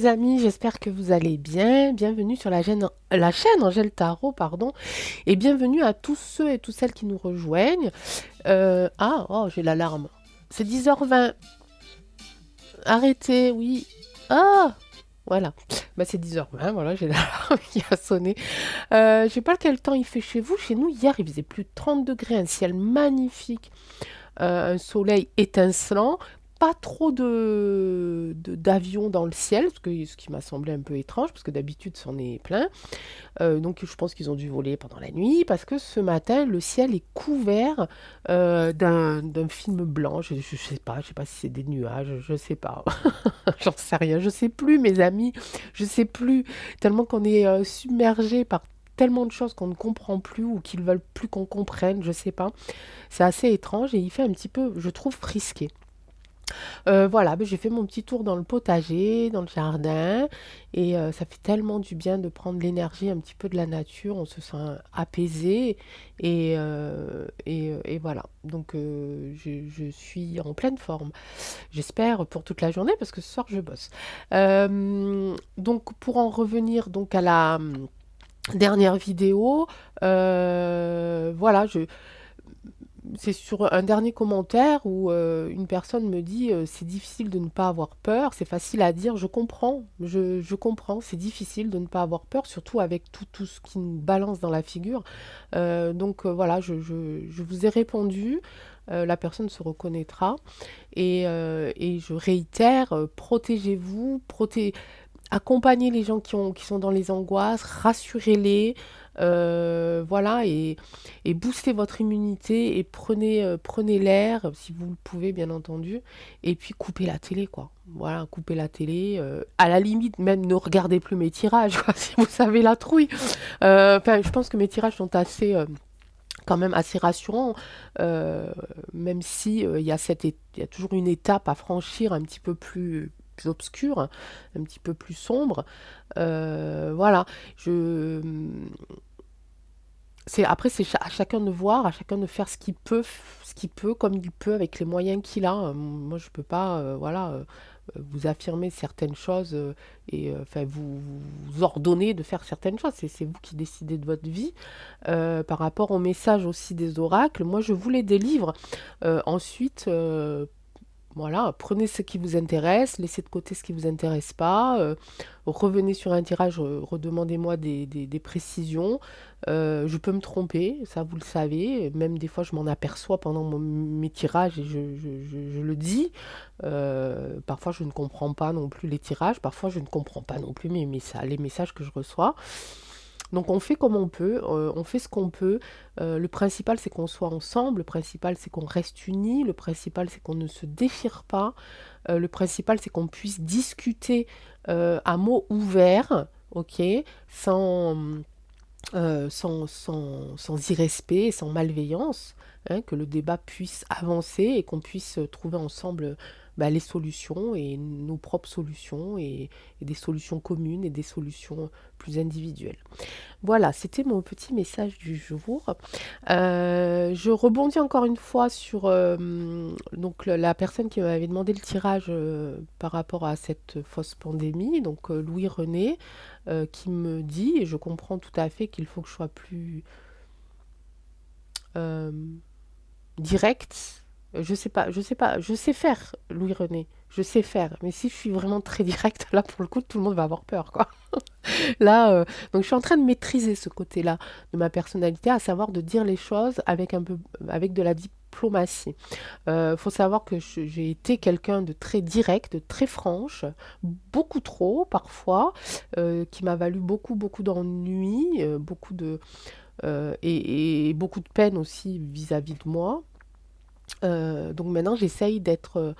mes amis, j'espère que vous allez bien. Bienvenue sur la chaîne Angèle Tarot, pardon, et bienvenue à tous ceux et toutes celles qui nous rejoignent. Oh, j'ai l'alarme. C'est 10h20. Arrêtez, oui. Ah, voilà. Bah, c'est 10h20, voilà, j'ai l'alarme qui a sonné. Je sais pas quel temps il fait chez vous. Chez nous, hier, il faisait plus de 30 degrés, un ciel magnifique, un soleil étincelant, pas trop d'avions dans le ciel, ce qui m'a semblé un peu étrange, parce que d'habitude, c'en est plein. Donc je pense qu'ils ont dû voler pendant la nuit, parce que ce matin, le ciel est couvert d'un film blanc. Je sais pas si c'est des nuages, je sais pas. J'en sais rien, je sais plus, mes amis, je sais plus. Tellement qu'on est submergé par tellement de choses qu'on ne comprend plus ou qu'ils veulent plus qu'on comprenne, je sais pas. C'est assez étrange et il fait un petit peu, je trouve, frisqué. Voilà, j'ai fait mon petit tour dans le potager, dans le jardin, et ça fait tellement du bien de prendre l'énergie un petit peu de la nature. On se sent apaisé, et voilà. Donc, je suis en pleine forme. J'espère pour toute la journée parce que ce soir je bosse. Donc, pour en revenir donc à la dernière vidéo, voilà, c'est sur un dernier commentaire où une personne me dit c'est difficile de ne pas avoir peur, c'est facile à dire, je comprends, je comprends, c'est difficile de ne pas avoir peur, surtout avec tout ce qui nous balance dans la figure. Donc voilà, je vous ai répondu, la personne se reconnaîtra, et je réitère, protégez-vous, accompagnez les gens qui sont dans les angoisses, rassurez-les, voilà, et boostez votre immunité et prenez l'air, si vous le pouvez, bien entendu, et puis coupez la télé, quoi. Voilà, coupez la télé. À la limite, même ne regardez plus mes tirages, quoi, si vous savez la trouille. Enfin, je pense que mes tirages sont assez, quand même assez rassurants, même si il y a toujours une étape à franchir un petit peu plus obscure, un petit peu plus sombre. Voilà, je, après, à chacun de voir, à chacun de faire ce qu'il peut, comme il peut, avec les moyens qu'il a. Moi, je peux pas, voilà, vous affirmer certaines choses, et enfin vous ordonner de faire certaines choses. C'est vous qui décidez de votre vie. Par rapport au message aussi des oracles, moi, je vous les délivre. Ensuite, voilà, prenez ce qui vous intéresse, laissez de côté ce qui vous intéresse pas, revenez sur un tirage, redemandez-moi des précisions. Je peux me tromper, ça vous le savez, même des fois je m'en aperçois pendant mes tirages et je le dis. Parfois je ne comprends pas non plus les tirages, parfois je ne comprends pas non plus les messages que je reçois. Donc on fait comme on peut, on fait ce qu'on peut. Le principal c'est qu'on soit ensemble, le principal c'est qu'on reste unis, le principal c'est qu'on ne se déchire pas, le principal c'est qu'on puisse discuter à mots ouverts, ok, sans, sans irrespect, sans malveillance, hein, que le débat puisse avancer et qu'on puisse trouver ensemble, les solutions et nos propres solutions, et des solutions communes et des solutions plus individuelles. Voilà, c'était mon petit message du jour. Je rebondis encore une fois sur donc la personne qui m'avait demandé le tirage par rapport à cette fausse pandémie, donc Louis René, qui me dit, et je comprends tout à fait qu'il faut que je sois plus euh, directe. Je sais pas, je sais faire, Louis René, je sais faire, mais si je suis vraiment très directe, là pour le coup, tout le monde va avoir peur, quoi. Là, donc je suis en train de maîtriser ce côté-là de ma personnalité, à savoir de dire les choses avec de la diplomatie. Faut savoir que j'ai été quelqu'un de très direct, de très franche, beaucoup trop parfois, qui m'a valu beaucoup d'ennuis, et beaucoup de peine aussi vis-à-vis de moi. Donc maintenant, j'essaye d'être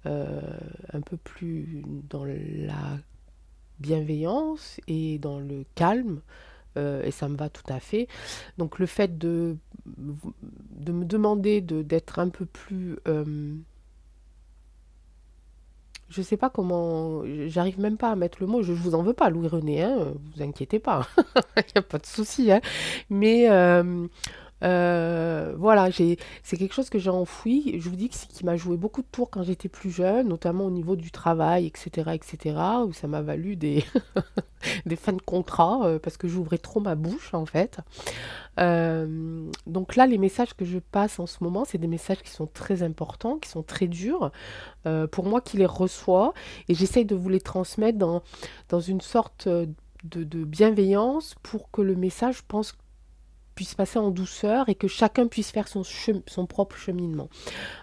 un peu plus dans la bienveillance et dans le calme, et ça me va tout à fait. Donc le fait de me demander d'être un peu plus... je sais pas comment... J'arrive même pas à mettre le mot. Je vous en veux pas, Louis René, hein, vous inquiétez pas. Il n'y a pas de souci, hein. Mais Voilà, c'est quelque chose que j'ai enfoui. Je vous dis que c'est qui m'a joué beaucoup de tours quand j'étais plus jeune, notamment au niveau du travail, etc., où ça m'a valu des, des fins de contrat, parce que j'ouvrais trop ma bouche, en fait. Donc là, les messages que je passe en ce moment, c'est des messages qui sont très importants, qui sont très durs, pour moi qui les reçois, et j'essaye de vous les transmettre dans une sorte de bienveillance pour que le message, je pense, puisse passer en douceur et que chacun puisse faire son propre cheminement.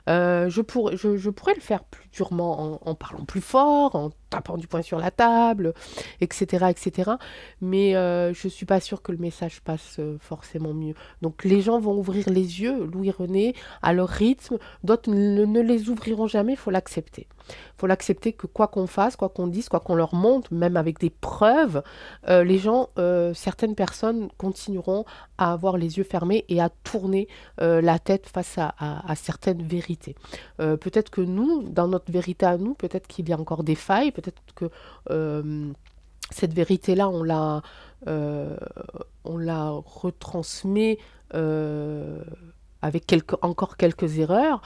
Je pourrais le faire plus durement en parlant plus fort, en tapant du poing sur la table, etc., etc. Mais je ne suis pas sûre que le message passe forcément mieux. Donc les gens vont ouvrir les yeux, Louis-René, à leur rythme. D'autres ne les ouvriront jamais, il faut l'accepter. Il faut l'accepter que quoi qu'on fasse, quoi qu'on dise, quoi qu'on leur montre, même avec des preuves, les gens, certaines personnes continueront à avoir les yeux fermés et à tourner la tête face à certaines vérités. Peut-être que nous, dans notre vérité à nous, peut-être qu'il y a encore des failles, peut-être que cette vérité-là, euh, on la retransmet euh, avec encore quelques erreurs.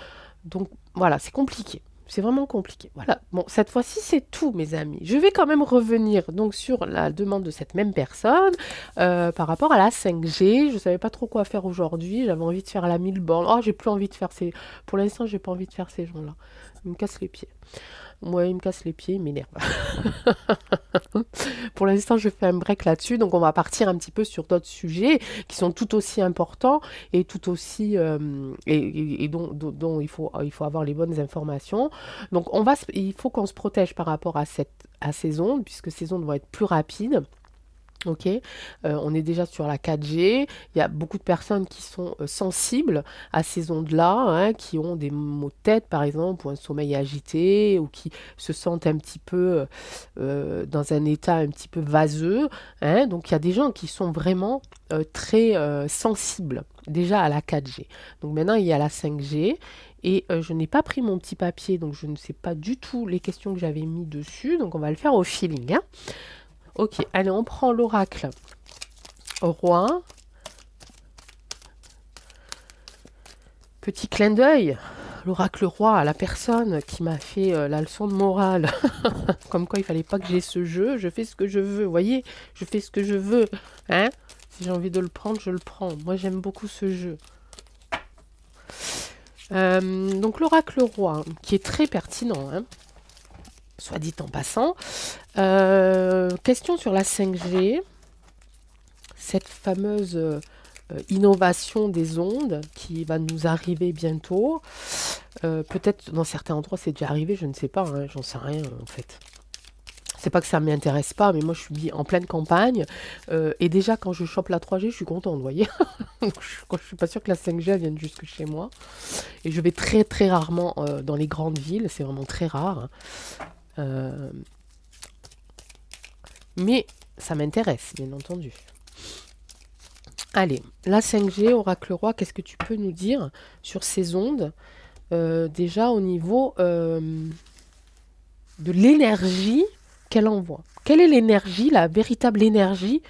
Donc voilà, c'est compliqué. C'est vraiment compliqué. Voilà. Bon, cette fois-ci, c'est tout, mes amis. Je vais quand même revenir donc sur la demande de cette même personne par rapport à la 5G. Je ne savais pas trop quoi faire aujourd'hui. J'avais envie de faire la 1000 bornes. Oh, j'ai plus envie de faire ces. Pour l'instant, j'ai pas envie de faire ces gens-là. Ils me cassent les pieds. Moi, ils me cassent les pieds, ils m'énervent. Pour l'instant, je fais un break là-dessus, donc on va partir un petit peu sur d'autres sujets qui sont tout aussi importants et tout aussi et dont il faut avoir les bonnes informations. Donc il faut qu'on se protège par rapport à ces ondes, puisque ces ondes vont être plus rapides. Ok, on est déjà sur la 4G. Il y a beaucoup de personnes qui sont sensibles à ces ondes-là, hein, qui ont des maux de tête, par exemple, ou un sommeil agité, ou qui se sentent un petit peu dans un état un petit peu vaseux, hein. Donc il y a des gens qui sont vraiment très sensibles déjà à la 4G. Donc maintenant il y a la 5G. Et je n'ai pas pris mon petit papier, donc je ne sais pas du tout les questions que j'avais mis dessus. Donc on va le faire au feeling, hein. Ok, allez, on prend l'oracle roi. Petit clin d'œil. L'oracle roi à la personne qui m'a fait la leçon de morale. Comme quoi il fallait pas que j'ai ce jeu. Je fais ce que je veux. Vous voyez, je fais ce que je veux. Hein? Si j'ai envie de le prendre, je le prends. Moi, j'aime beaucoup ce jeu. Donc l'oracle roi, qui est très pertinent, hein, soit dit en passant. Question sur la 5G. Cette fameuse innovation des ondes qui va nous arriver bientôt. Peut-être dans certains endroits c'est déjà arrivé, je ne sais pas, hein, j'en sais rien en fait. C'est pas que ça ne m'intéresse pas, mais moi je suis en pleine campagne. Et déjà quand je chope la 3G, je suis contente, vous voyez. Je suis pas sûre que la 5G vienne jusque chez moi. Et je vais très très rarement dans les grandes villes, c'est vraiment très rare. Euh, mais ça m'intéresse, bien entendu. Allez, la 5G, Oracle Roi, qu'est-ce que tu peux nous dire sur ces ondes déjà au niveau de l'énergie qu'elle envoie. Quelle est l'énergie, la véritable énergie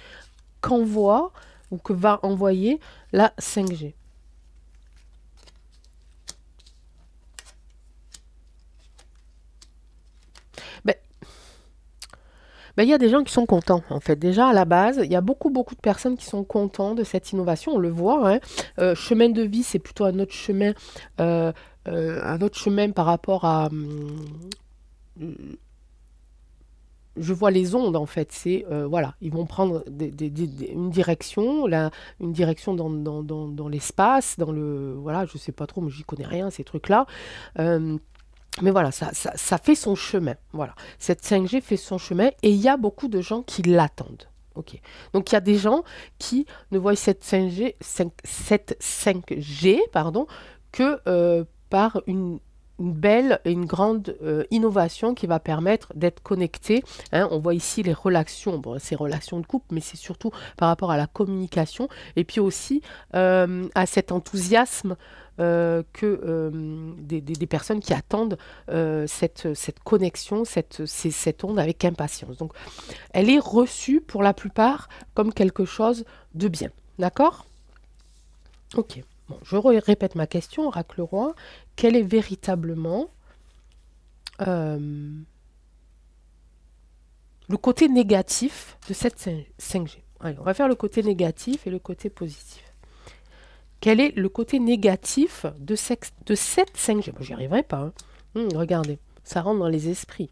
qu'envoie ou que va envoyer la 5G? Ben, il y a des gens qui sont contents, en fait. Déjà, à la base, il y a beaucoup, beaucoup de personnes qui sont contents de cette innovation. On le voit, hein. Chemin de vie, c'est plutôt euh, un autre chemin par rapport à... je vois les ondes en fait, c'est voilà, ils vont prendre une direction, une direction dans l'espace, dans le voilà, je sais pas trop, mais j'y connais rien ces trucs-là. Euh, mais voilà, ça fait son chemin. Voilà, cette 5G fait son chemin et il y a beaucoup de gens qui l'attendent. Ok, donc il y a des gens qui ne voient cette 5G pardon, que par une belle et une grande innovation qui va permettre d'être connecté. Hein. On voit ici les relations, bon, ces relations de couple, mais c'est surtout par rapport à la communication et puis aussi à cet enthousiasme que des personnes qui attendent cette connexion, cette onde avec impatience. Donc, elle est reçue pour la plupart comme quelque chose de bien. D'accord? Ok. Bon, je répète ma question, Oracle Roi. Quel est véritablement euh, le côté négatif de cette 5G? Allez, on va faire le côté négatif et le côté positif. Quel est le côté négatif de cette 5G? Bon, j'y arriverai pas, hein. Regardez, ça rentre dans les esprits.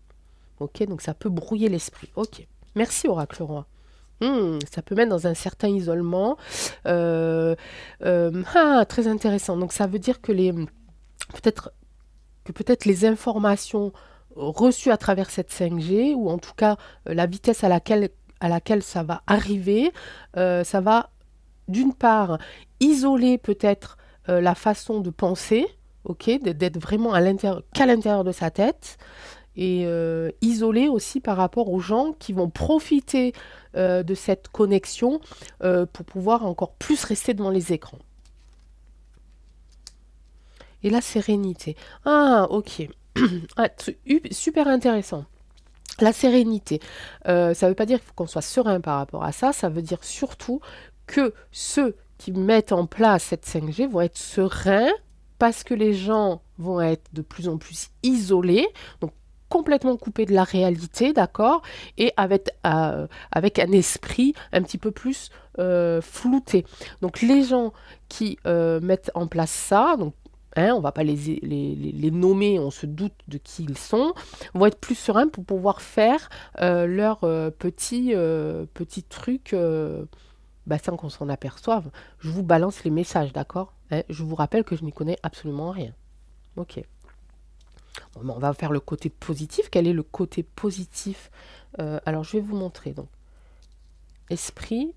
Ok, donc ça peut brouiller l'esprit. Ok. Merci, Oracle Roi. Ça peut mettre dans un certain isolement. Très intéressant. Donc ça veut dire que peut-être peut-être les informations reçues à travers cette 5G, ou en tout cas la vitesse à laquelle ça va arriver, ça va d'une part isoler peut-être la façon de penser, ok, d'être vraiment qu'à l'intérieur de sa tête, et isoler aussi par rapport aux gens qui vont profiter de cette connexion pour pouvoir encore plus rester devant les écrans. Et la sérénité. Ah, ok. Ah, super intéressant. La sérénité, ça ne veut pas dire qu'il faut qu'on soit serein par rapport à ça, ça veut dire surtout que ceux qui mettent en place cette 5G vont être sereins parce que les gens vont être de plus en plus isolés, donc complètement coupés de la réalité, d'accord, et avec un esprit un petit peu plus flouté. Donc les gens qui mettent en place ça, donc hein, on ne va pas les nommer, on se doute de qui ils sont, vont être plus sereins pour pouvoir faire leur petit truc sans qu'on s'en aperçoive. Je vous balance les messages, d'accord, hein. Je vous rappelle que je n'y connais absolument rien. Ok. Bon, on va faire le côté positif. Quel est le côté positif? Alors, je vais vous montrer. Donc, esprit,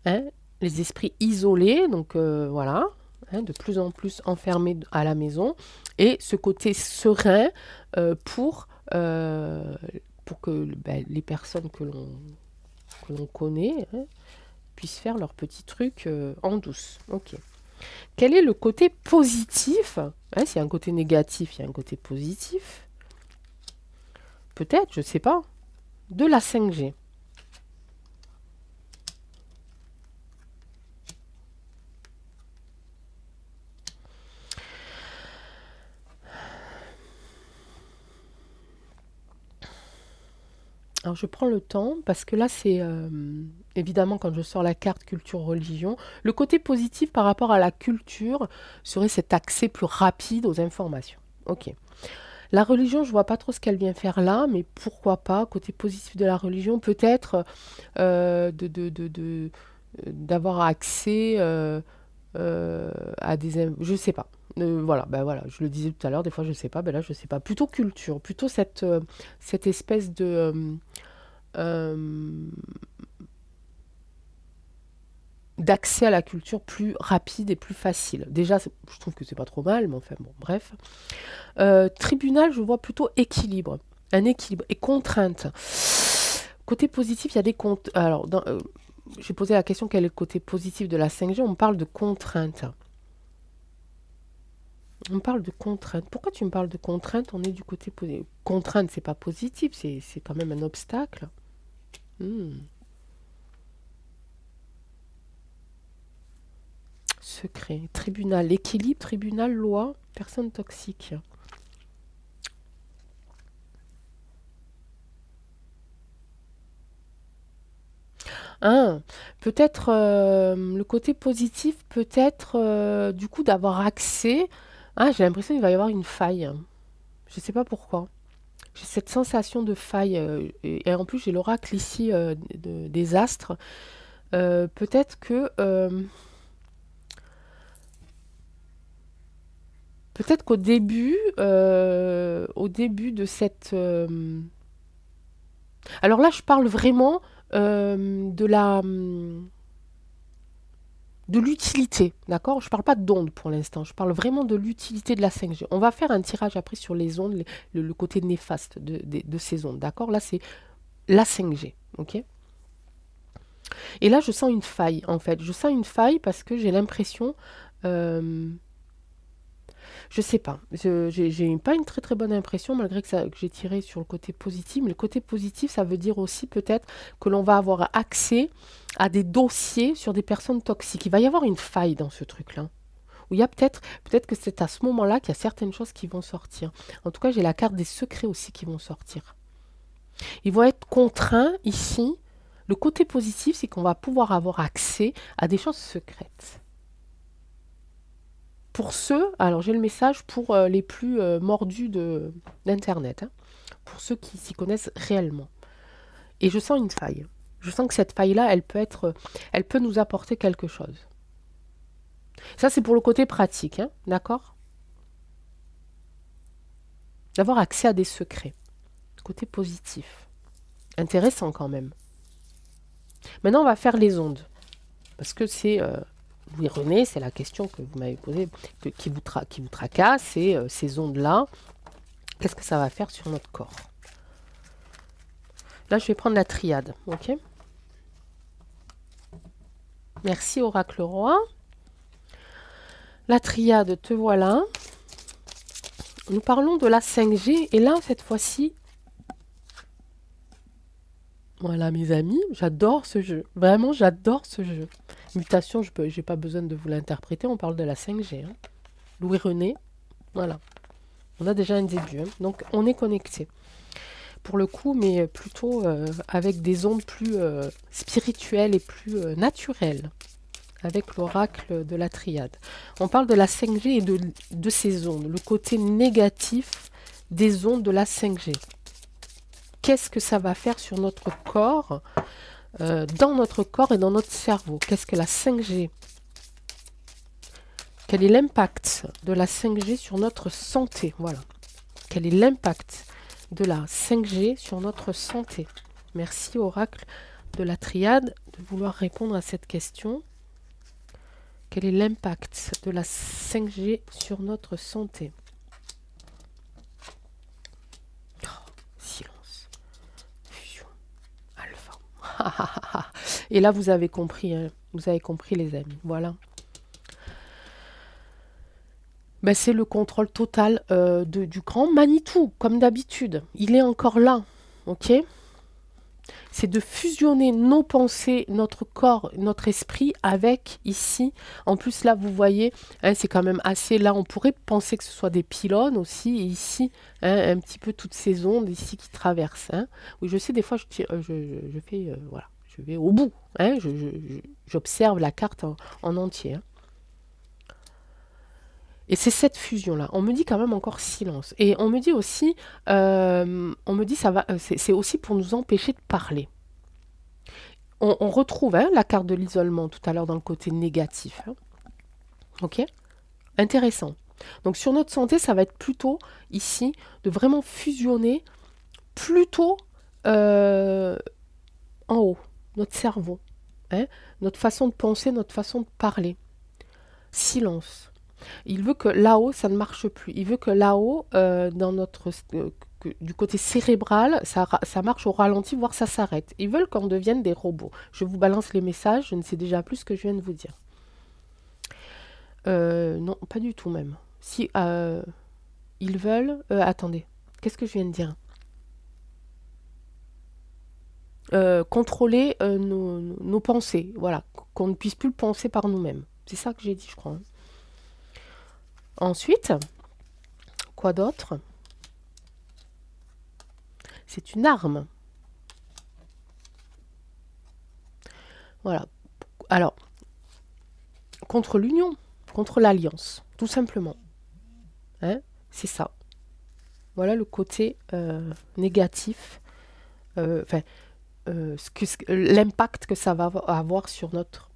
hein, les esprits isolés, donc voilà, hein, de plus en plus enfermés à la maison, et ce côté serein pour que les personnes que l'on connaît, hein, puissent faire leur petit truc en douce. Ok. Quel est le côté positif? Hein, s'il y a un côté négatif, il y a un côté positif. Peut-être, je ne sais pas, de la 5G. Alors je prends le temps parce que là c'est évidemment quand je sors la carte culture religion, le côté positif par rapport à la culture serait cet accès plus rapide aux informations. Ok. La religion, je vois pas trop ce qu'elle vient faire là, mais pourquoi pas, côté positif de la religion, peut-être d'avoir accès à je sais pas. Voilà, ben voilà, je le disais tout à l'heure, des fois je sais pas, ben là je sais pas. Plutôt culture, plutôt cette espèce euh, d'accès à la culture plus rapide et plus facile. Déjà, je trouve que c'est pas trop mal, mais enfin bon, bref. Tribunal, je vois plutôt équilibre. Un équilibre et contrainte. Côté positif, il y a des comptes. Alors, j'ai posé la question quel est le côté positif de la 5G. On parle de contrainte. On parle de contrainte. Pourquoi tu me parles de contrainte? On est du côté positif. Contrainte, c'est pas positif, c'est quand même un obstacle. Hmm. Secret. Tribunal. Équilibre, tribunal, loi, personne toxique. Ah, peut-être le côté positif, peut-être du coup d'avoir accès. Ah, j'ai l'impression qu'il va y avoir une faille. Je ne sais pas pourquoi. J'ai cette sensation de faille. Et en plus, j'ai l'oracle ici des astres. Peut-être que peut-être au début de cette. Alors là, je parle vraiment de l'utilité, d'accord? Je ne parle pas d'ondes pour l'instant, je parle vraiment de l'utilité de la 5G. On va faire un tirage après sur les ondes, le côté néfaste de ces ondes, d'accord? Là, c'est la 5G, ok? Et là, je sens une faille, en fait. Je sens une faille parce que j'ai l'impression, euh, je sais pas, j'ai pas une très très bonne impression malgré que j'ai tiré sur le côté positif. Mais le côté positif, ça veut dire aussi peut-être que l'on va avoir accès à des dossiers sur des personnes toxiques. Il va y avoir une faille dans ce truc-là. Où il y a peut-être que c'est à ce moment-là qu'il y a certaines choses qui vont sortir. En tout cas, j'ai la carte des secrets aussi qui vont sortir. Ils vont être contraints ici. Le côté positif, c'est qu'on va pouvoir avoir accès à des choses secrètes. Pour ceux, alors j'ai le message pour les plus mordus d'Internet, hein, pour ceux qui s'y connaissent réellement. Et je sens une faille. Je sens que cette faille-là, elle peut nous apporter quelque chose. Ça, c'est pour le côté pratique, hein, d'accord? D'avoir accès à des secrets. Côté positif. Intéressant quand même. Maintenant, on va faire les ondes. Parce que c'est... oui, René, c'est la question que vous m'avez posée, qui vous tracasse, c'est ces ondes-là. Qu'est-ce que ça va faire sur notre corps? Là, je vais prendre la triade, ok? Merci, Oracle Roi. La triade, te voilà. Nous parlons de la 5G, et là, cette fois-ci, voilà, mes amis, j'adore ce jeu. Vraiment, j'adore ce jeu. Mutation, je n'ai pas besoin de vous l'interpréter, on parle de la 5G. Hein. Louis René, voilà. On a déjà un début, hein. Donc on est connecté. Pour le coup, mais plutôt avec des ondes plus spirituelles et plus naturelles, avec l'oracle de la triade. On parle de la 5G et de ces ondes, le côté négatif des ondes de la 5G. Qu'est-ce que ça va faire sur notre corps, dans notre corps et dans notre cerveau? Qu'est-ce que la 5G? Quel est l'impact de la 5G sur notre santé? Voilà. Quel est l'impact de la 5G sur notre santé? Merci, oracle de la triade, de vouloir répondre à cette question. Quel est l'impact de la 5G sur notre santé? Oh, silence. Fusion. Alpha. Et là, vous avez compris, hein. Vous avez compris, les amis. Voilà. Ben, c'est le contrôle total du grand Manitou, comme d'habitude. Il est encore là, ok? C'est de fusionner nos pensées, notre corps, notre esprit avec ici. En plus, là, vous voyez, hein, c'est quand même assez... Là, on pourrait penser que ce soit des pylônes aussi. Et ici, hein, un petit peu toutes ces ondes ici qui traversent. Hein. Oui, je sais, des fois, je fais... voilà, je vais au bout. Hein, j'observe la carte en entier. Hein. Et c'est cette fusion-là. On me dit quand même encore silence. Et on me dit aussi, ça va, c'est aussi pour nous empêcher de parler. On retrouve hein, la carte de l'isolement tout à l'heure dans le côté négatif. Hein. Ok? Intéressant. Donc sur notre santé, ça va être plutôt ici de vraiment fusionner plutôt en haut, notre cerveau, hein, notre façon de penser, notre façon de parler. Silence. Il veut que là-haut, ça ne marche plus. Il veut que là-haut, du côté cérébral, ça marche au ralenti, voire ça s'arrête. Ils veulent qu'on devienne des robots. Je vous balance les messages, je ne sais déjà plus ce que je viens de vous dire. Non, pas du tout même. Si ils veulent... attendez, qu'est-ce que je viens de dire? Contrôler nos pensées, voilà. Qu'on ne puisse plus le penser par nous-mêmes. C'est ça que j'ai dit, je crois. Hein. Ensuite, quoi d'autre? C'est une arme. Voilà. Alors, contre l'union, contre l'alliance, tout simplement. Hein? C'est ça. Voilà le côté négatif, l'impact que ça va avoir sur notre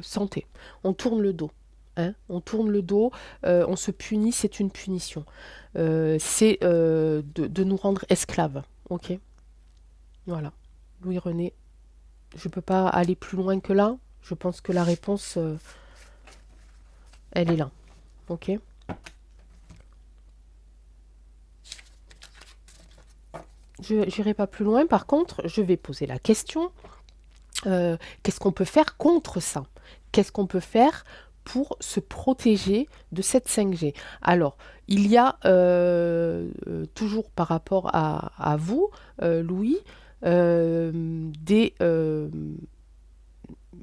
santé. On tourne le dos. Hein, on tourne le dos, on se punit, c'est une punition. C'est de nous rendre esclaves. Ok? Voilà. Louis René, je ne peux pas aller plus loin que là. Je pense que la réponse, elle est là. Ok? Je n'irai pas plus loin. Par contre, je vais poser la question. Qu'est-ce qu'on peut faire contre ça? Qu'est-ce qu'on peut faire pour se protéger de cette 5G? Alors, il y a toujours par rapport à vous, Louis,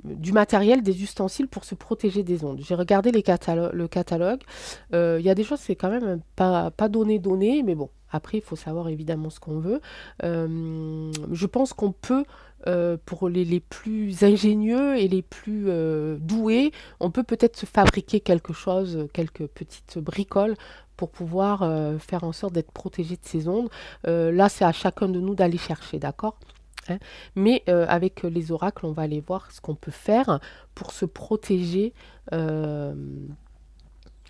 du matériel, des ustensiles pour se protéger des ondes. J'ai regardé le catalogue. Il y a des choses, c'est quand même pas donné, mais bon, après, il faut savoir évidemment ce qu'on veut. Je pense qu'on peut, pour les plus ingénieux et les plus doués, on peut peut-être se fabriquer quelque chose, quelques petites bricoles pour pouvoir faire en sorte d'être protégé de ces ondes. Là, c'est à chacun de nous d'aller chercher, d'accord? Hein. Mais avec les oracles, on va aller voir ce qu'on peut faire pour se protéger. euh,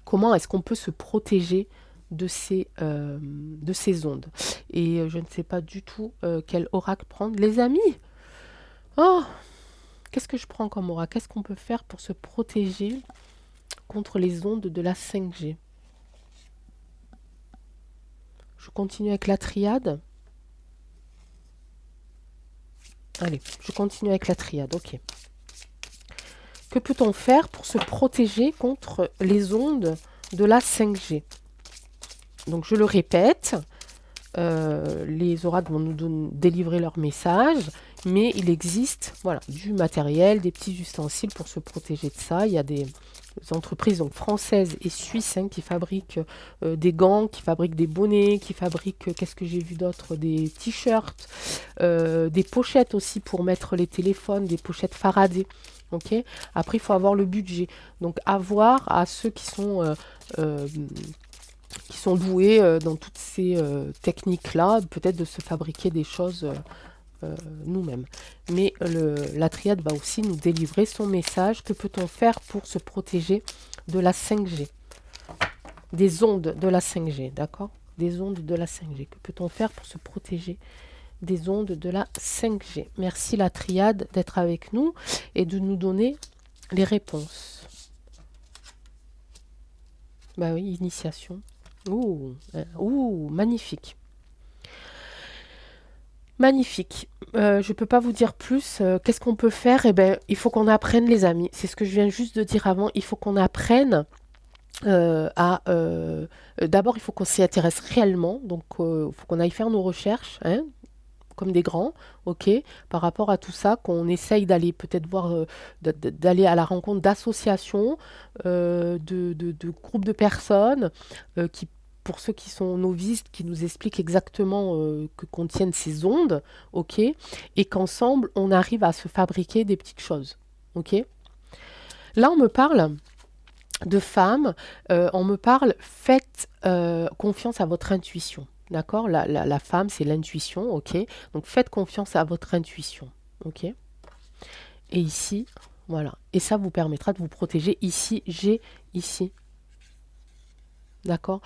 Comment est-ce qu'on peut se protéger de ces ondes? Et je ne sais pas du tout quel oracle prendre. Les amis, oh, qu'est-ce que je prends comme oracle? Qu'est-ce qu'on peut faire pour se protéger contre les ondes de la 5G? Je continue avec la triade. Allez, je continue avec la triade, ok. Que peut-on faire pour se protéger contre les ondes de la 5G? Donc je le répète, les oracles vont délivrer leur message, mais il existe voilà, du matériel, des petits ustensiles pour se protéger de ça. Il y a des entreprises donc, françaises et suisses qui fabriquent des gants, qui fabriquent des bonnets, qui fabriquent, qu'est-ce que j'ai vu d'autre, des t-shirts, des pochettes aussi pour mettre les téléphones, des pochettes Faraday. Okay. Après, il faut avoir le budget. Donc, avoir à ceux qui sont doués dans toutes ces techniques-là, peut-être de se fabriquer des choses nous-mêmes. Mais la triade va aussi nous délivrer son message. Que peut-on faire pour se protéger de la 5G? Des ondes de la 5G, d'accord? Des ondes de la 5G. Que peut-on faire pour se protéger des ondes de la 5G? Merci la triade d'être avec nous et de nous donner les réponses. Bah oui, initiation. Ouh, magnifique. Magnifique. Je ne peux pas vous dire plus. Qu'est-ce qu'on peut faire? Eh bien, il faut qu'on apprenne, les amis. C'est ce que je viens juste de dire avant. Il faut qu'on apprenne d'abord, il faut qu'on s'y intéresse réellement. Donc, il faut qu'on aille faire nos recherches, hein, comme des grands, ok, par rapport à tout ça, qu'on essaye d'aller peut-être voir, d'aller à la rencontre d'associations, de groupes de personnes qui, pour ceux qui sont novices, qui nous expliquent exactement que contiennent ces ondes, ok, et qu'ensemble, on arrive à se fabriquer des petites choses, ok. Là, on me parle de femmes, on me parle, faites confiance à votre intuition. D'accord, la femme, c'est l'intuition, ok. Donc faites confiance à votre intuition, ok. Et ici, voilà. Et ça vous permettra de vous protéger. Ici, j'ai ici. D'accord.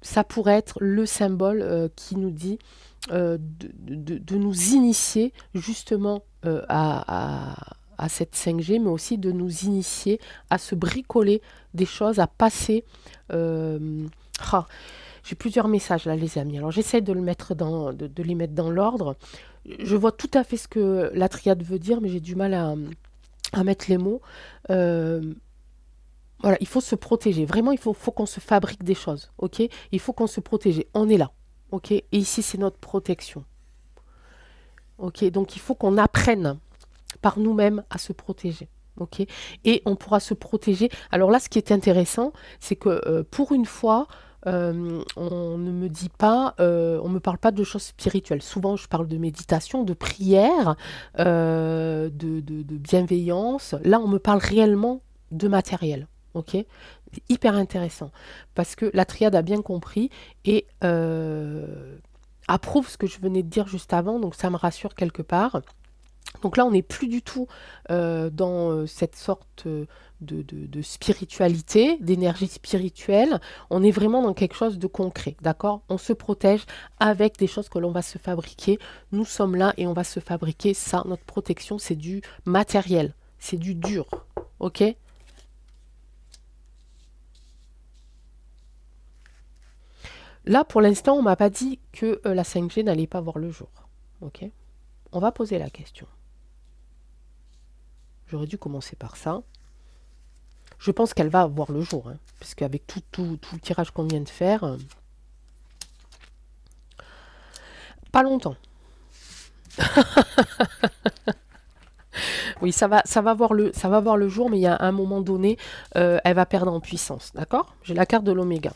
Ça pourrait être le symbole qui nous dit de nous initier justement à cette 5G, mais aussi de nous initier à se bricoler des choses, à passer. J'ai plusieurs messages là, les amis. Alors j'essaie de de les mettre dans l'ordre. Je vois tout à fait ce que la triade veut dire, mais j'ai du mal à mettre les mots. Euh, voilà, il faut se protéger. Vraiment, il faut qu'on se fabrique des choses. Ok. Il faut qu'on se protège. On est là. Ok. Et ici, c'est notre protection. Ok. Donc, il faut qu'on apprenne par nous-mêmes à se protéger. Ok. Et on pourra se protéger. Alors là, ce qui est intéressant, c'est que pour une fois, on ne me dit pas, on me parle pas de choses spirituelles. Souvent, je parle de méditation, de prière, de bienveillance. Là, on me parle réellement de matériel. Ok, c'est hyper intéressant parce que la triade a bien compris et approuve ce que je venais de dire juste avant, donc ça me rassure quelque part. Donc là, on n'est plus du tout dans cette sorte de spiritualité, d'énergie spirituelle. On est vraiment dans quelque chose de concret, d'accord? On se protège avec des choses que l'on va se fabriquer. Nous sommes là et on va se fabriquer ça. Notre protection, c'est du matériel, c'est du dur, ok? Là, pour l'instant, on m'a pas dit que la 5G n'allait pas voir le jour, ok? On va poser la question. J'aurais dû commencer par ça. Je pense qu'elle va voir le jour, hein, puisqu'avec tout le tirage qu'on vient de faire, pas longtemps. Oui, ça va voir le jour, mais il y a un moment donné, elle va perdre en puissance, d'accord? J'ai la carte de l'oméga.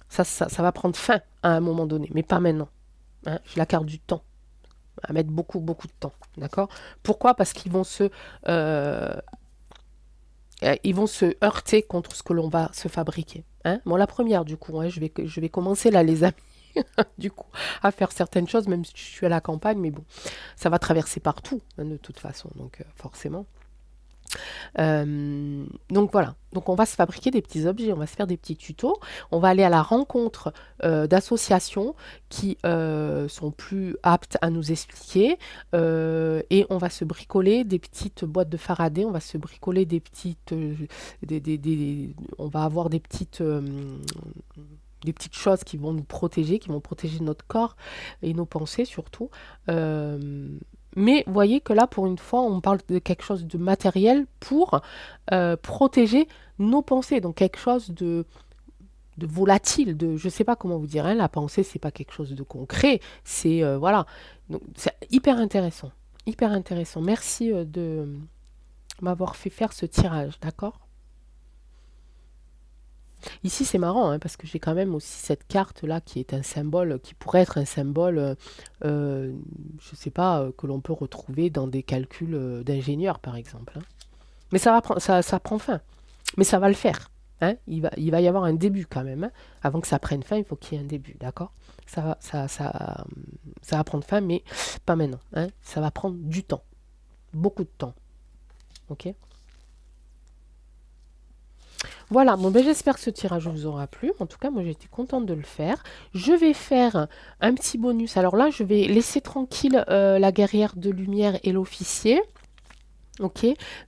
Ça va prendre fin à un moment donné, mais pas maintenant, hein. J'ai la carte du temps, à mettre beaucoup, beaucoup de temps, d'accord? Pourquoi? Parce euh, ils vont se heurter contre ce que l'on va se fabriquer, hein. Bon, la première, du coup, hein, je vais commencer là, les amis, du coup, à faire certaines choses, même si je suis à la campagne, mais bon, ça va traverser partout, hein, de toute façon, donc forcément. Donc voilà, donc on va se fabriquer des petits objets, on va se faire des petits tutos, on va aller à la rencontre d'associations qui sont plus aptes à nous expliquer et on va se bricoler des petites boîtes de Faraday, on va se bricoler des petites, on va avoir des petites choses qui vont nous protéger, qui vont protéger notre corps et nos pensées surtout. Euh, mais voyez que là, pour une fois, on parle de quelque chose de matériel pour protéger nos pensées. Donc quelque chose de volatile, je ne sais pas comment vous dire, hein, la pensée, c'est pas quelque chose de concret. C'est voilà. Donc c'est hyper intéressant. Hyper intéressant. Merci de m'avoir fait faire ce tirage, d'accord? Ici, c'est marrant, hein, parce que j'ai quand même aussi cette carte-là qui est un symbole, qui pourrait être un symbole, je ne sais pas, que l'on peut retrouver dans des calculs d'ingénieurs, par exemple, hein. Mais ça prend fin. Mais ça va le faire, hein. Il va y avoir un début quand même, hein. Avant que ça prenne fin, il faut qu'il y ait un début, d'accord? Ça va prendre fin, mais pas maintenant, hein. Ça va prendre du temps, beaucoup de temps, ok? Voilà, bon, ben, j'espère que ce tirage vous aura plu. En tout cas, moi, j'étais contente de le faire. Je vais faire un petit bonus. Alors là, je vais laisser tranquille la guerrière de lumière et l'officier. Ok,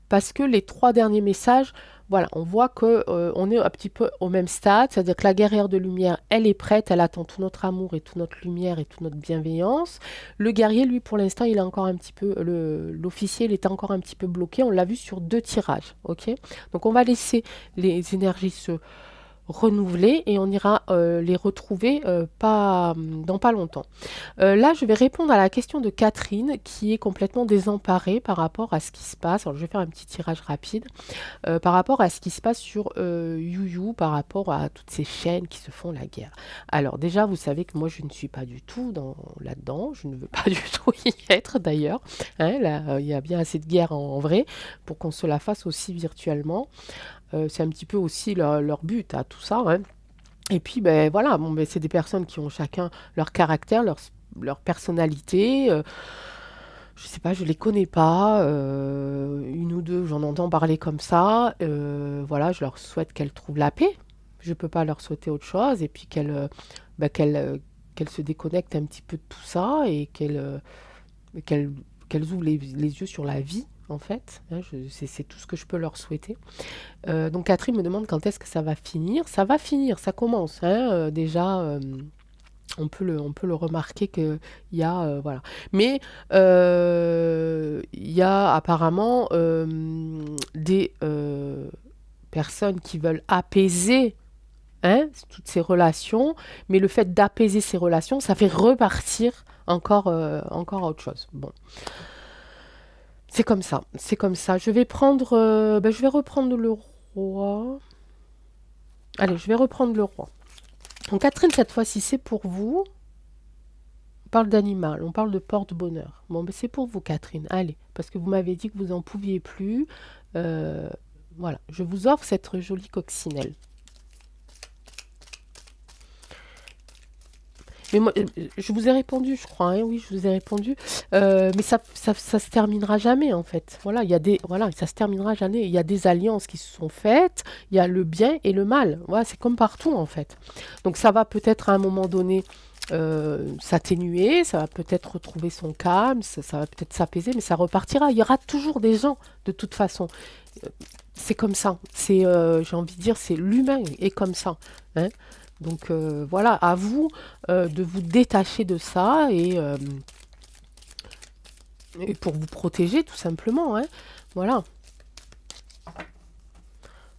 parce que les trois derniers messages, voilà, on voit que on est un petit peu au même stade, c'est-à-dire que la guerrière de lumière, elle est prête, elle attend tout notre amour et toute notre lumière et toute notre bienveillance. Le guerrier, lui, pour l'instant, il est encore un petit peu, l'officier, il est encore un petit peu bloqué. On l'a vu sur deux tirages, ok. Donc on va laisser les énergies se renouveler et on ira les retrouver dans pas longtemps. Là, je vais répondre à la question de Catherine qui est complètement désemparée par rapport à ce qui se passe. Alors, je vais faire un petit tirage rapide par rapport à ce qui se passe sur YouYou, par rapport à toutes ces chaînes qui se font la guerre. Alors, déjà, vous savez que moi, je ne suis pas du tout là-dedans. Je ne veux pas du tout y être d'ailleurs, hein. Là, il y a bien assez de guerre en vrai pour qu'on se la fasse aussi virtuellement. C'est un petit peu aussi leur but à tout ça, hein. Et puis, ben voilà, bon, ben, c'est des personnes qui ont chacun leur caractère, leur personnalité. Je sais pas, je les connais pas. Une ou deux, j'en entends parler comme ça. Voilà, je leur souhaite qu'elles trouvent la paix. Je peux pas leur souhaiter autre chose. Et puis ben, qu'elles se déconnectent un petit peu de tout ça et qu'elles, qu'elles ouvrent les yeux sur la vie, en fait, hein. C'est tout ce que je peux leur souhaiter. Donc Catherine me demande quand est-ce que ça va finir. Ça va finir, ça commence, hein, déjà, on peut le remarquer qu'il y a, voilà. Mais il y a apparemment des personnes qui veulent apaiser, hein, toutes ces relations, mais le fait d'apaiser ces relations, ça fait repartir encore à autre chose. Bon, c'est comme ça, c'est comme ça. Je vais reprendre le roi. Allez, je vais reprendre le roi. Donc Catherine, cette fois-ci, c'est pour vous. On parle d'animal, on parle de porte-bonheur. Bon, ben c'est pour vous, Catherine. Allez, parce que vous m'avez dit que vous n'en pouviez plus. Euh, voilà, je vous offre cette jolie coccinelle. Mais moi, je vous ai répondu, je crois, hein, oui, je vous ai répondu. Mais ça se terminera jamais, en fait. Voilà, voilà, ça se terminera jamais. Il y a des alliances qui se sont faites. Il y a le bien et le mal. Voilà, c'est comme partout, en fait. Donc ça va peut-être à un moment donné s'atténuer, ça va peut-être retrouver son calme, ça va peut-être s'apaiser, mais ça repartira. Il y aura toujours des gens, de toute façon. Euh, C'est comme ça. J'ai envie de dire, c'est l'humain est comme ça, hein. Donc voilà, à vous de vous détacher de ça et pour vous protéger tout simplement, hein. Voilà,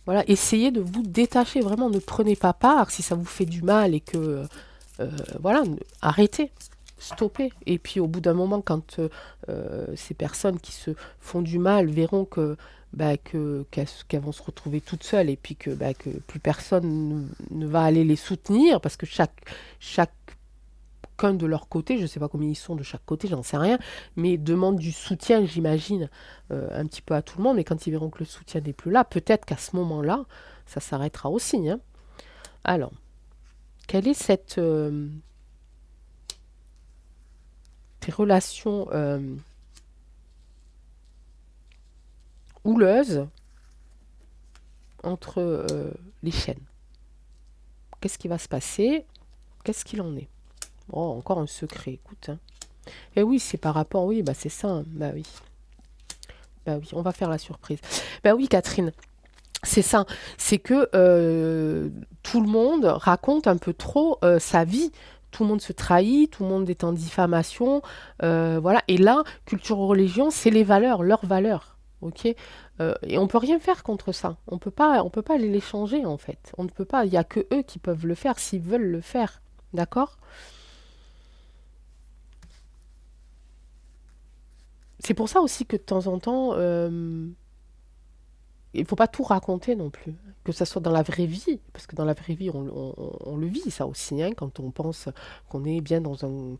voilà, essayez de vous détacher vraiment, ne prenez pas part si ça vous fait du mal et que voilà, arrêtez. stopper. Et puis au bout d'un moment, quand ces personnes qui se font du mal verront qu'elles vont se retrouver toutes seules et puis que plus personne ne va aller les soutenir parce que chacun de leur côté, je ne sais pas combien ils sont de chaque côté, j'en sais rien, mais demande du soutien, j'imagine, un petit peu à tout le monde. Mais quand ils verront que le soutien n'est plus là, peut-être qu'à ce moment-là, ça s'arrêtera aussi, hein. Alors, quelle est tes relations houleuses entre les chaînes? Qu'est-ce qui va se passer? Qu'est-ce qu'il en est? Oh, encore un secret, écoute, hein. Et oui, c'est par rapport, oui, bah c'est ça, hein. Bah oui, on va faire la surprise. Bah oui, Catherine, c'est ça. C'est que tout le monde raconte un peu trop sa vie. Tout le monde se trahit, tout le monde est en diffamation, voilà. Et là, culture religion, c'est les valeurs, leurs valeurs, ok. Et on peut rien faire contre ça. On peut pas aller les changer en fait. On ne peut pas. Il y a que eux qui peuvent le faire s'ils veulent le faire, d'accord? C'est pour ça aussi que de temps en temps, il faut pas tout raconter non plus, que ça soit dans la vraie vie, parce que dans la vraie vie, on le vit ça aussi, hein, quand on pense qu'on est bien dans un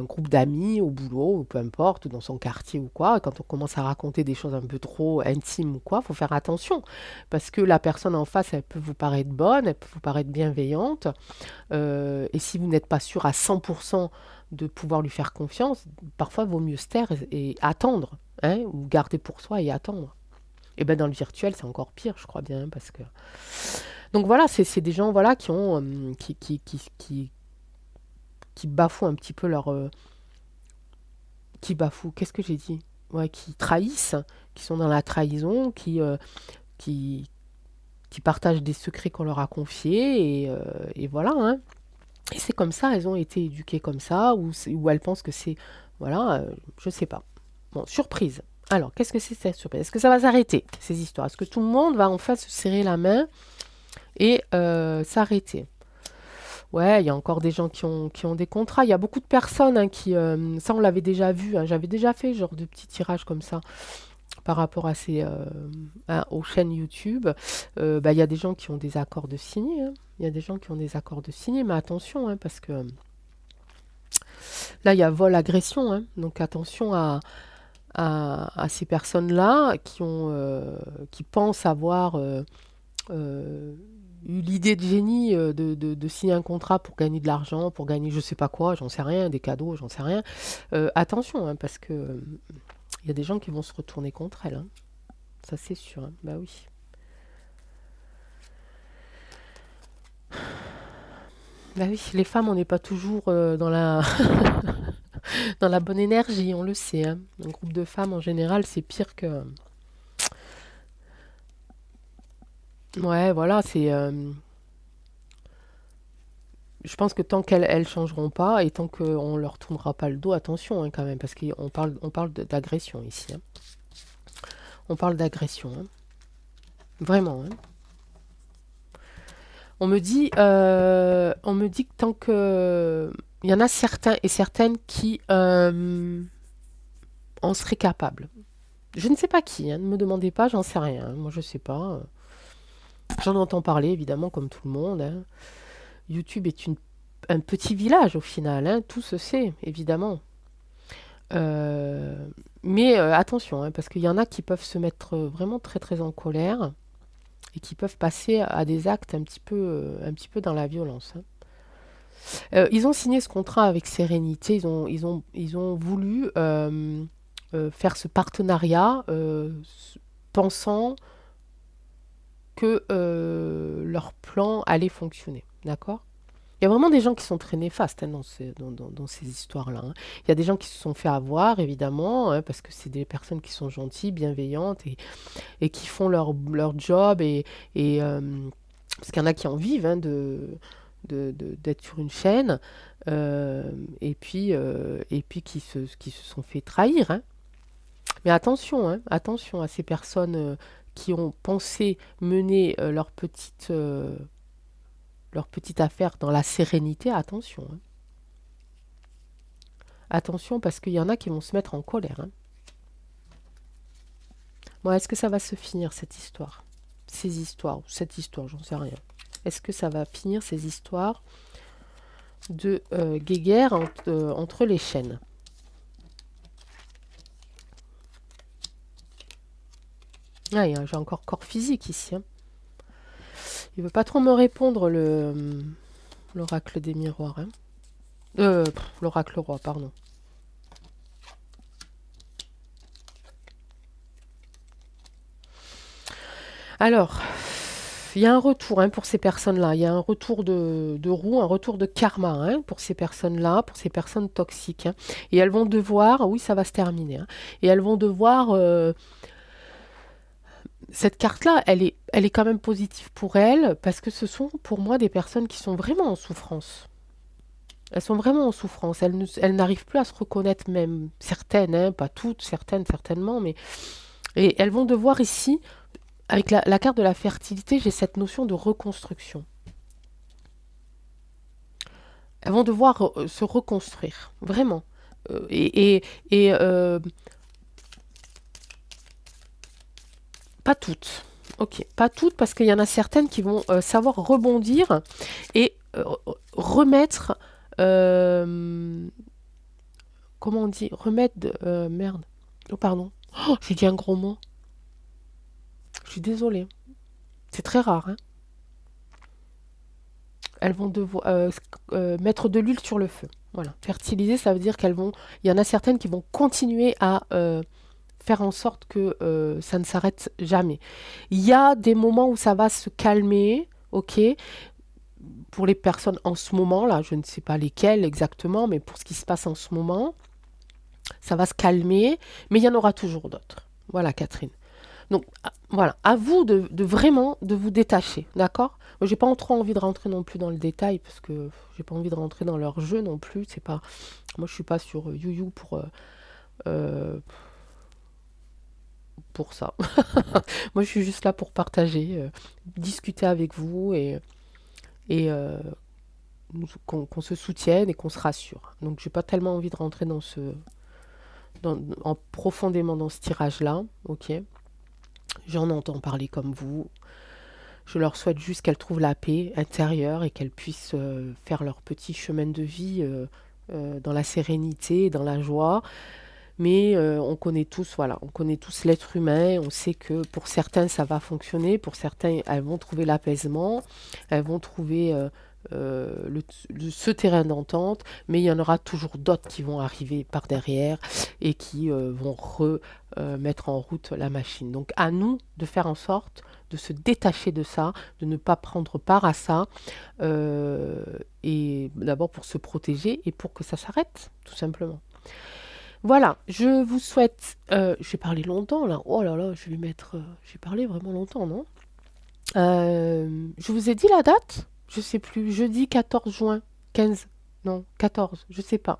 groupe d'amis au boulot, ou peu importe, ou dans son quartier ou quoi, quand on commence à raconter des choses un peu trop intimes ou quoi, faut faire attention, parce que la personne en face, elle peut vous paraître bonne, elle peut vous paraître bienveillante, et si vous n'êtes pas sûr à 100% de pouvoir lui faire confiance, parfois il vaut mieux se taire et attendre, hein, ou garder pour soi et attendre. Et ben dans le virtuel, c'est encore pire, je crois bien, parce que... Donc voilà, c'est des gens voilà, qui ont... qui bafouent un petit peu leur... qui bafouent, qu'est-ce que j'ai dit? Ouais, qui trahissent, qui sont dans la trahison, qui, qui partagent des secrets qu'on leur a confiés, et voilà, hein. Et c'est comme ça, elles ont été éduquées comme ça, ou elles pensent que c'est... Voilà, je sais pas. Bon, surprise. Alors, qu'est-ce que c'est cette surprise? Est-ce que ça va s'arrêter, ces histoires? Est-ce que tout le monde va enfin se serrer la main et s'arrêter? Ouais, il y a encore des gens qui ont des contrats. Il y a beaucoup de personnes hein, qui... ça, on l'avait déjà vu, hein. J'avais déjà fait genre de petits tirages comme ça par rapport à aux chaînes YouTube. Bah, il y a des gens qui ont des accords de signer, hein. Il y a des gens qui ont des accords de signer, mais attention, hein, parce que là, il y a vol, agression, hein. Donc attention à ces personnes-là qui pensent avoir eu l'idée de génie de signer un contrat pour gagner de l'argent, pour gagner je sais pas quoi, j'en sais rien, des cadeaux, j'en sais rien. Attention, hein, parce que il y a des gens qui vont se retourner contre elles, hein. Ça c'est sûr, hein. Bah oui. Bah oui, les femmes, on n'est pas toujours dans dans la bonne énergie, on le sait, hein. Un groupe de femmes, en général, c'est pire que... Ouais, voilà, je pense que tant qu'elles changeront pas et tant qu'on leur tournera pas le dos, attention hein, quand même, parce on parle d'agression ici, hein. On parle d'agression, hein. Vraiment, hein. On me dit que tant que... Il y en a certains et certaines qui en seraient capables. Je ne sais pas qui, hein, ne me demandez pas, j'en sais rien, hein. Moi, je sais pas. J'en entends parler, évidemment, comme tout le monde, hein. YouTube est un petit village au final, hein. Tout se sait, évidemment. Euh, mais attention, hein, parce qu'il y en a qui peuvent se mettre vraiment très très en colère et qui peuvent passer à des actes un petit peu dans la violence, hein. Ils ont signé ce contrat avec sérénité, ils ont voulu faire ce partenariat pensant que leur plan allait fonctionner. D'accord? Il y a vraiment des gens qui sont très néfastes hein, dans ces histoires-là, hein. Il y a des gens qui se sont fait avoir, évidemment, hein, parce que c'est des personnes qui sont gentilles, bienveillantes et qui font leur job. Parce qu'il y en a qui en vivent hein, d'être sur une chaîne et puis qui se sont fait trahir, hein. Mais attention à ces personnes qui ont pensé mener leur petite affaire dans la sérénité, attention, hein. Attention, parce qu'il y en a qui vont se mettre en colère, hein. Bon, est-ce que ça va se finir, cette histoire? Ces histoires, ou cette histoire, j'en sais rien. Est-ce que ça va finir, ces histoires de guéguerre entre les chaînes? Ah, j'ai encore corps physique ici, hein. Il veut pas trop me répondre, l'oracle des miroirs, hein. L'oracle roi, pardon. Alors, il y a un retour, hein, pour ces personnes-là. Il y a un retour de roue, un retour de karma, hein, pour ces personnes-là, pour ces personnes toxiques, hein. Et elles vont devoir, oui, ça va se terminer, hein. Et elles vont devoir, cette carte-là, elle est quand même positive pour elles, parce que ce sont pour moi des personnes qui sont vraiment en souffrance. Elles sont vraiment en souffrance. Elles n'arrivent plus à se reconnaître même. Certaines, hein, pas toutes, certaines certainement, mais... Et elles vont devoir ici, avec la carte de la fertilité, j'ai cette notion de reconstruction. Elles vont devoir se reconstruire, vraiment. Et pas toutes. Ok, pas toutes, parce qu'il y en a certaines qui vont savoir rebondir et remettre... comment on dit? Remettre... merde. Oh, pardon. Oh, j'ai dit un gros mot. Je suis désolée. C'est très rare, hein. Elles vont devoir mettre de l'huile sur le feu. Voilà. Fertiliser, ça veut dire qu'elles vont... Il y en a certaines qui vont continuer à faire en sorte que ça ne s'arrête jamais. Il y a des moments où ça va se calmer, ok? Pour les personnes en ce moment, là, je ne sais pas lesquelles exactement, mais pour ce qui se passe en ce moment, ça va se calmer, mais il y en aura toujours d'autres. Voilà, Catherine. Donc, voilà, à vous de vraiment de vous détacher, d'accord? Moi, j'ai pas trop envie de rentrer non plus dans le détail, parce que j'ai pas envie de rentrer dans leur jeu non plus. C'est pas, moi, je suis pas sur YouYou euh, pour ça. Moi, je suis juste là pour partager, discuter avec vous et qu'on se soutienne et qu'on se rassure. Donc, j'ai pas tellement envie de rentrer profondément dans ce tirage-là, ok? J'en entends parler comme vous. Je leur souhaite juste qu'elles trouvent la paix intérieure et qu'elles puissent faire leur petit chemin de vie dans la sérénité, dans la joie. Mais on connaît tous, voilà, on connaît tous l'être humain. On sait que pour certains, ça va fonctionner. Pour certains, elles vont trouver l'apaisement. Elles vont trouver ce terrain d'entente. Mais il y en aura toujours d'autres qui vont arriver par derrière et qui vont mettre en route la machine. Donc à nous de faire en sorte de se détacher de ça, de ne pas prendre part à ça, et d'abord pour se protéger et pour que ça s'arrête, tout simplement. Voilà, je vous souhaite... j'ai parlé longtemps là, oh là là, je vais mettre... j'ai parlé vraiment longtemps, non? Je vous ai dit la date? Je sais plus, jeudi 14 juin, 15, non, 14, je sais pas.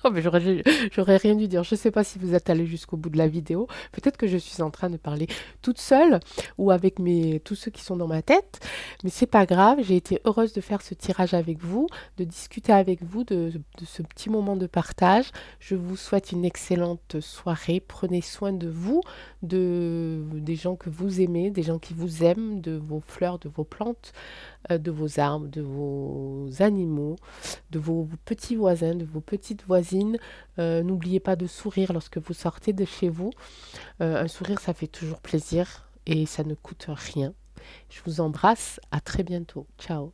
Oh, mais j'aurais rien dû dire. Je ne sais pas si vous êtes allé jusqu'au bout de la vidéo. Peut-être que je suis en train de parler toute seule ou avec tous ceux qui sont dans ma tête. Mais c'est pas grave. J'ai été heureuse de faire ce tirage avec vous, de discuter avec vous de ce petit moment de partage. Je vous souhaite une excellente soirée. Prenez soin de vous, des gens que vous aimez, des gens qui vous aiment, de vos fleurs, de vos plantes, de vos arbres, de vos animaux, de vos petits voisins, de vos petites voisines. N'oubliez pas de sourire lorsque vous sortez de chez vous. Un sourire, ça fait toujours plaisir et ça ne coûte rien. Je vous embrasse. À très bientôt. Ciao.